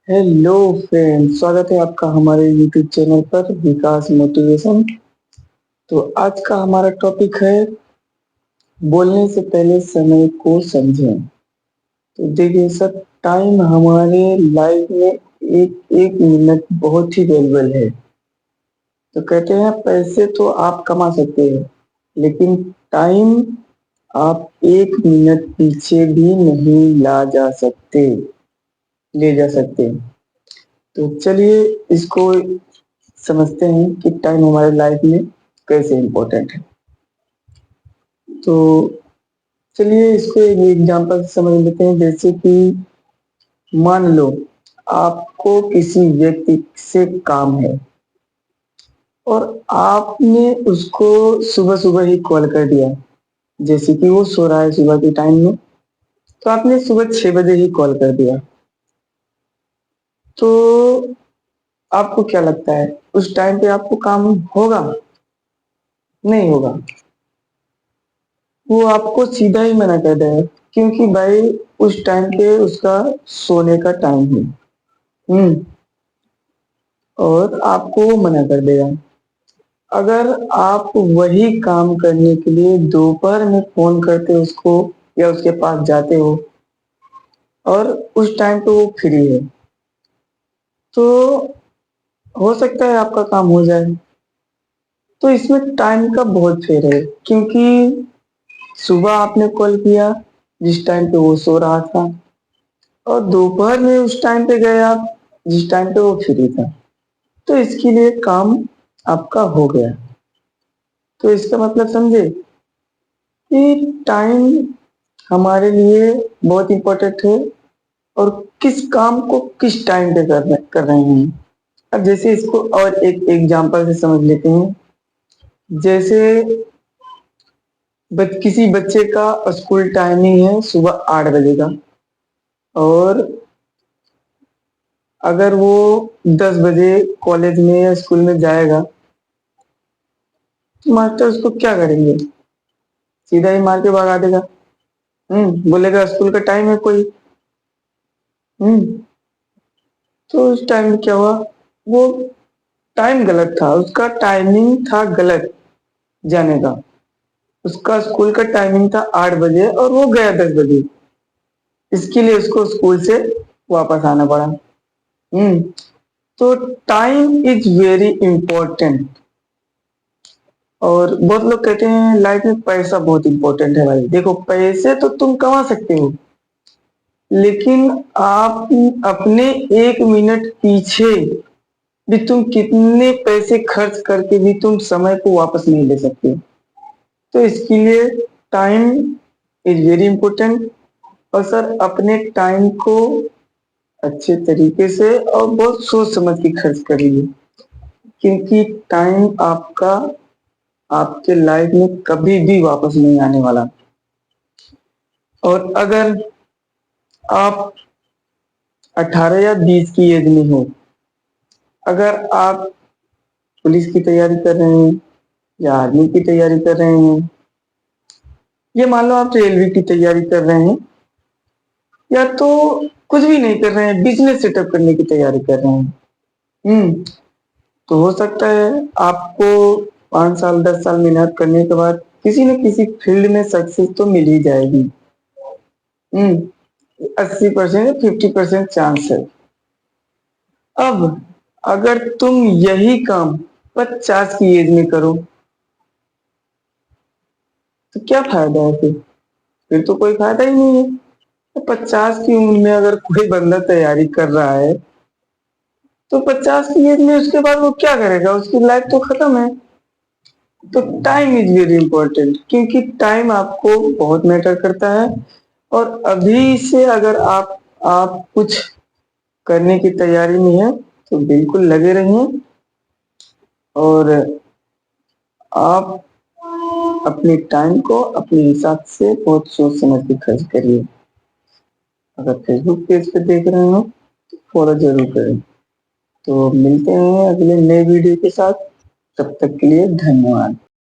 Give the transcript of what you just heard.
Hello friend, स्वागत है आपका हमारे यूट्यूब चैनल पर विकास मोटिवेशन। तो आज का हमारा टॉपिक है बोलने से पहले समय को समझें। तो देखिए सर, टाइम हमारे लाइफ में एक एक मिनट बहुत ही वैल्यूबल है। तो कहते हैं पैसे तो आप कमा सकते हैं, लेकिन टाइम आप एक मिनट पीछे भी नहीं ला जा सकते ले जा सकते। तो चलिए इसको समझते हैं कि टाइम हमारे लाइफ में कैसे इम्पोर्टेंट है। तो चलिए इसको एक एग्जांपल से समझ लेते हैं। जैसे कि मान लो आपको किसी व्यक्ति से काम है और आपने उसको सुबह सुबह ही कॉल कर दिया। जैसे कि वो सो रहा है सुबह के टाइम में, तो आपने सुबह 6 बजे ही कॉल कर दिया। तो आपको क्या लगता है उस टाइम पे आपको काम होगा? नहीं होगा। वो आपको सीधा ही मना कर देगा, क्योंकि भाई उस टाइम पे उसका सोने का टाइम है। हम्म और आपको वो मना कर देगा। अगर आप वही काम करने के लिए दोपहर में फोन करते हो उसको या उसके पास जाते हो और उस टाइम पे वो फ्री है, तो हो सकता है आपका काम हो जाए। तो इसमें टाइम का बहुत फेर है, क्योंकि सुबह आपने कॉल किया जिस टाइम पे वो सो रहा था, और दोपहर में उस टाइम पे गए आप जिस टाइम पे वो फ्री था। तो इसके लिए काम आपका हो गया। तो इसका मतलब समझे कि टाइम हमारे लिए बहुत इम्पोर्टेंट है, और किस काम को किस टाइम पे कर रहे हैं। अब जैसे इसको और एक एग्जांपल से समझ लेते हैं। जैसे किसी बच्चे का स्कूल टाइमिंग है सुबह 8 बजे का, और अगर वो 10 बजे कॉलेज में या स्कूल में जाएगा, तो मास्टर उसको क्या करेंगे? सीधा ही मार के भगा देगा। बोलेगा स्कूल का टाइम है कोई। हम्म तो उस टाइम में क्या हुआ? वो टाइम गलत था, उसका टाइमिंग था गलत जाने का। उसका स्कूल का टाइमिंग था 8 बजे और वो गया 10 बजे। इसके लिए उसको स्कूल से वापस आना पड़ा। हम्म तो टाइम इज वेरी इंपॉर्टेंट। और बहुत लोग कहते हैं लाइफ में पैसा बहुत इंपॉर्टेंट है। भाई देखो, पैसे तो तुम कमा सकते हो, लेकिन आप अपने एक मिनट पीछे भी तुम कितने पैसे खर्च करके भी तुम समय को वापस नहीं ले सकते। तो इसके लिए टाइम इज वेरी इंपॉर्टेंट। और सर, अपने टाइम को अच्छे तरीके से और बहुत सोच समझ के खर्च करिए, क्योंकि टाइम आपका आपके लाइफ में कभी भी वापस नहीं आने वाला। और अगर आप 18 या 20 की एज में हो, अगर आप पुलिस की तैयारी कर रहे हैं या आर्मी की तैयारी कर रहे हैं, ये मान लो आप रेलवे की तैयारी कर रहे हैं, या तो कुछ भी नहीं कर रहे हैं, बिजनेस सेटअप करने की तैयारी कर रहे हैं। हम्म तो हो सकता है आपको 5 साल 10 साल मेहनत करने के बाद किसी न किसी फील्ड में सक्सेस तो मिल ही जाएगी। 80% 50% चांस है। अब अगर तुम यही काम 50 की एज में करो, तो क्या फायदा है? फिर तो कोई फायदा ही नहीं है। तो 50 की उम्र में अगर कोई बंदा तैयारी कर रहा है, तो 50 की एज में उसके बाद वो क्या करेगा? उसकी लाइफ तो खत्म है। तो टाइम इज वेरी इंपॉर्टेंट, क्योंकि टाइम आपको बहुत मैटर करता है। और अभी से अगर आप कुछ करने की तैयारी में है, तो बिल्कुल लगे रहिए, और आप अपने टाइम को अपने हिसाब से बहुत सोच समझ के खर्च करिए। अगर फेसबुक पेज पे देख रहे हो तो फॉलो जरूर करें। तो मिलते हैं अगले नए वीडियो के साथ। तब तक के लिए धन्यवाद।